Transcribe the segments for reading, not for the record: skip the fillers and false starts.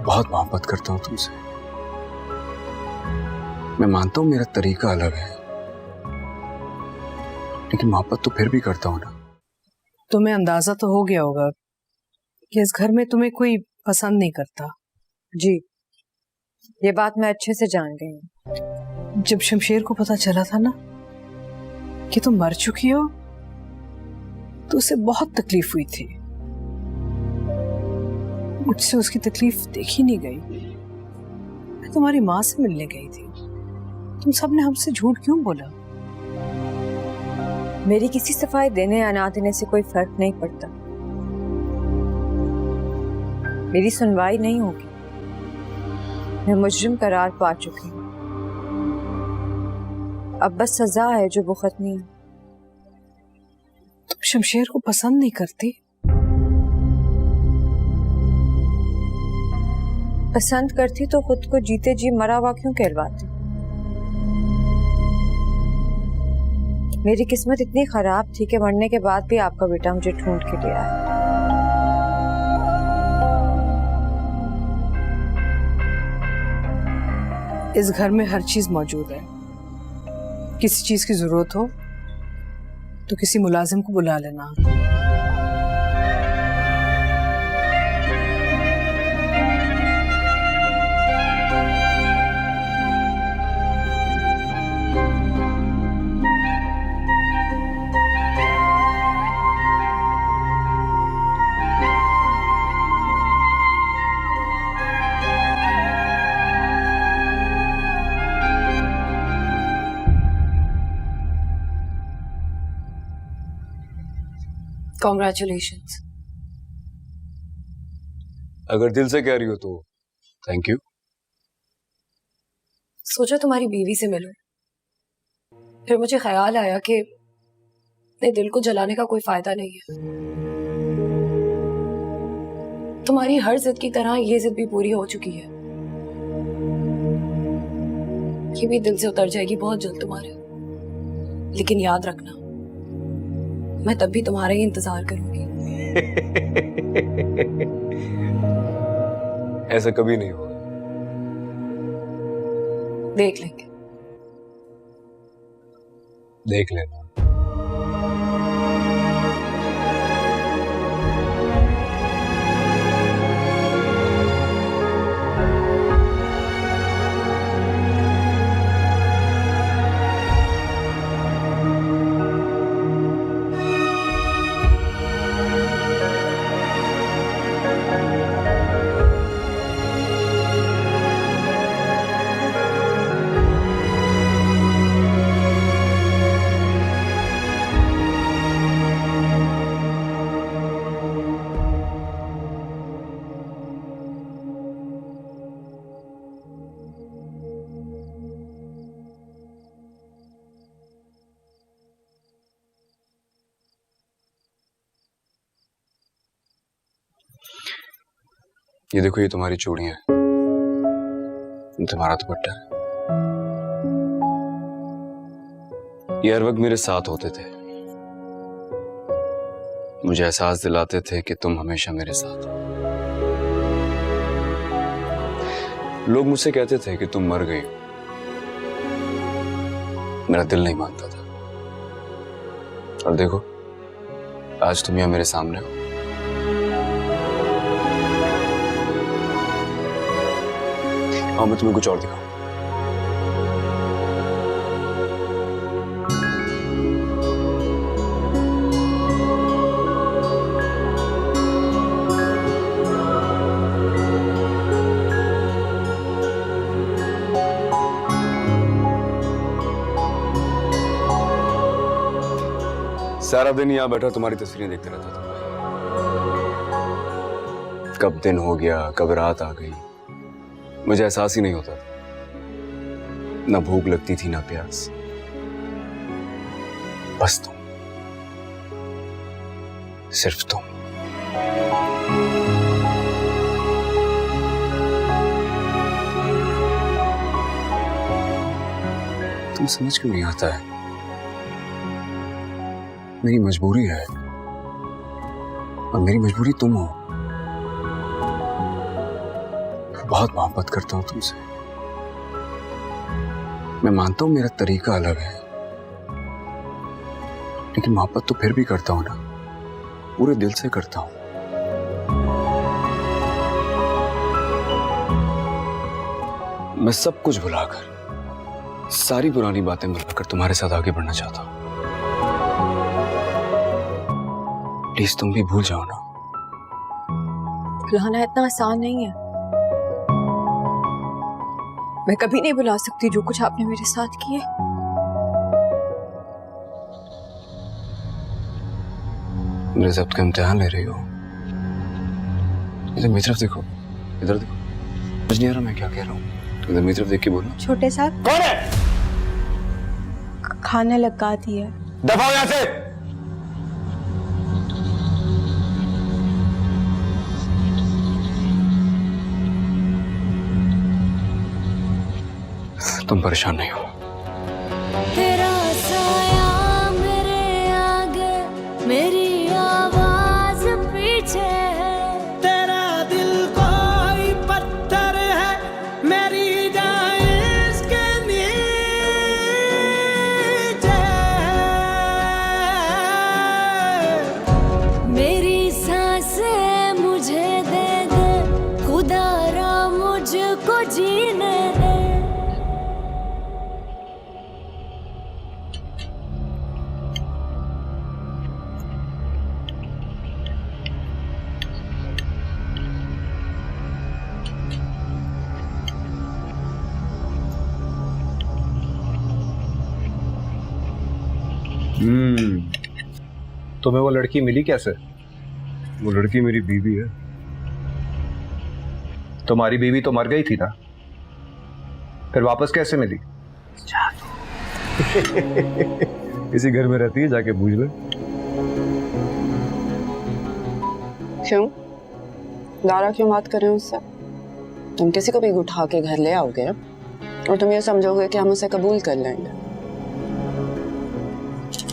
बहुत मोहब्बत करता हूँ तुमसे। मैं मानता हूँ मेरा तरीका अलग है, लेकिन मोहब्बत तो फिर भी करता हूँ ना। तुम्हें अंदाजा तो हो गया होगा कि इस घर में तुम्हें कोई पसंद नहीं करता। जी, ये बात मैं अच्छे से जान गई हूँ। जब शमशेर को पता चला था ना कि तुम मर चुकी हो, तो उसे बहुत तकलीफ हुई थी। मुझसे उसकी तकलीफ देखी नहीं गई। मैं तुम्हारी माँ से मिलने गई थी। तुम सबने हमसे झूठ क्यों बोला? मेरी किसी सफाई देने या ना देने से कोई फर्क नहीं पड़ता। मेरी सुनवाई नहीं होगी। मैं मुजरिम करार पा चुकी हूँ। अब बस सजा है जो भुगतनी है। तुम शमशेर को पसंद नहीं करती? पसंद करती तो खुद को जीते जी मरा हुआ क्यों कहलवाती? मेरी किस्मत इतनी खराब थी कि मरने के बाद भी आपका बेटा मुझे ढूंढ के ले आया। इस घर में हर चीज मौजूद है। किसी चीज की जरूरत हो तो किसी मुलाजिम को बुला लेना। कॉन्ग्रेचुलेशंस। अगर दिल से कह रही हो तो थैंक यू। सोचा तुम्हारी बीवी से मिलूं, फिर मुझे ख्याल आया कि अपने दिल को जलाने का कोई फायदा नहीं है। तुम्हारी हर जिद की तरह ये जिद भी पूरी हो चुकी है। ये भी दिल से उतर जाएगी बहुत जल्द तुम्हारे। लेकिन याद रखना, मैं तब भी तुम्हारा ही इंतजार करूंगी। ऐसा कभी नहीं होगा। देख लेंगे। देख लेना। ये देखो, ये तुम्हारी चूड़ियां हैं, तुम्हारा दुपट्टा है। ये हर वक्त मेरे साथ होते थे, मुझे एहसास दिलाते थे कि तुम हमेशा मेरे साथ हो। लोग मुझसे कहते थे कि तुम मर गई हो। मेरा दिल नहीं मानता था, और देखो आज तुम यहाँ मेरे सामने हो। हाँ, मैं तुम्हें कुछ और दिखाऊं। सारा दिन यहाँ बैठा तुम्हारी तस्वीरें देखते रहता था। कब दिन हो गया, कब रात आ गई, मुझे एहसास ही नहीं होता था। ना भूख लगती थी, ना प्यास। बस तुम, सिर्फ तुम। तुम समझ क्यों नहीं आता है? मेरी मजबूरी है, और मेरी मजबूरी तुम हो। बहुत मोहब्बत करता हूं तुमसे। मैं मानता हूं मेरा तरीका अलग है, लेकिन मोहब्बत तो फिर भी करता हूं ना, पूरे दिल से करता हूं। मैं सब कुछ भुलाकर, सारी पुरानी बातें भुलाकर तुम्हारे साथ आगे बढ़ना चाहता हूं। प्लीज तुम भी भूल जाओ ना। भुलाना इतना आसान नहीं है। मैं कभी नहीं भुला सकती जो कुछ आपने मेरे साथ किए। मेरे जब्त का इम्तिहान ले रही हो? इधर मेरी तरफ देखो, इधर देखो। समझ नहीं आ रहा मैं क्या कह रहा हूँ? इधर मेरी तरफ देख के बोलो। छोटे साहब, कौन है? खाना लगा दिया। दफा हो यहाँ से। तुम परेशान नहीं हो। तेरा साया मेरे आगे, मेरी आवाज पीछे है। तेरा दिल कोई पत्थर है, मेरी जान इसके नीचे है। मेरी सांसें मुझे दे दे, खुदारा मुझको जीने दे। तुम्हें वो लड़की मिली कैसे? वो लड़की मेरी बीवी है। तुम्हारी बीवी तो मर गई थी ना, फिर वापस कैसे मिली? इसी घर में रहती है, जाके पूछ ले। क्यों दारा, क्यों बात कर रहे हो उससे? तुम किसी को भी उठा के घर ले आओगे और तुम ये समझोगे कि हम उसे कबूल कर लेंगे।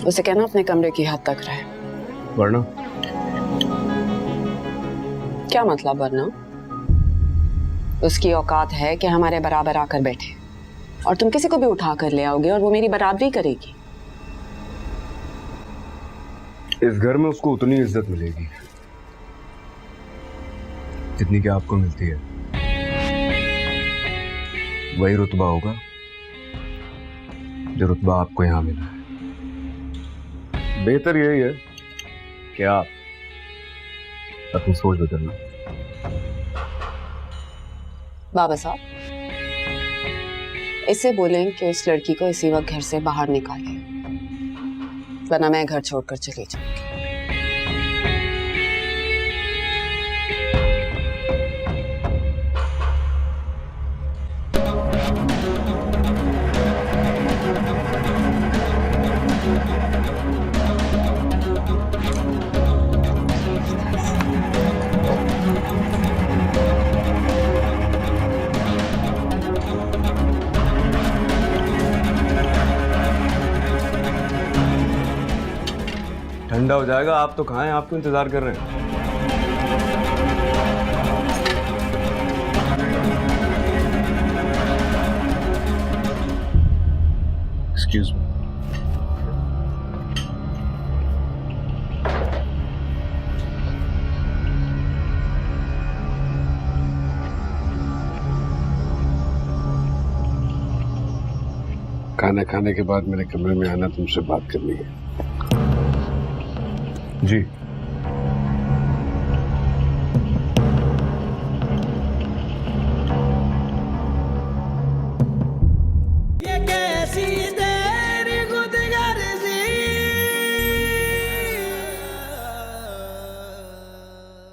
उसे कहना अपने कमरे की हद तक रहे। वरना क्या मतलब वरना? उसकी औकात है कि हमारे बराबर आकर बैठे, और तुम किसी को भी उठा कर ले आओगे और वो मेरी बराबरी करेगी। इस घर में उसको उतनी इज्जत मिलेगी जितनी कि आपको मिलती है। वही रुतबा होगा जो रुतबा आपको यहां मिला है। बेहतर यही है कि आप अपनी सोच बदलना। बाबा साहब, इससे बोलें कि इस लड़की को इसी वक्त घर से बाहर निकालें, वरना मैं घर छोड़कर चली जाऊंगी। ठंडा हो जाएगा। आप तो कहाँ हैं? आपको इंतजार कर रहे हैं। Excuse me. खाना खाने के बाद मेरे कमरे में आना, तुमसे बात करनी है। जी।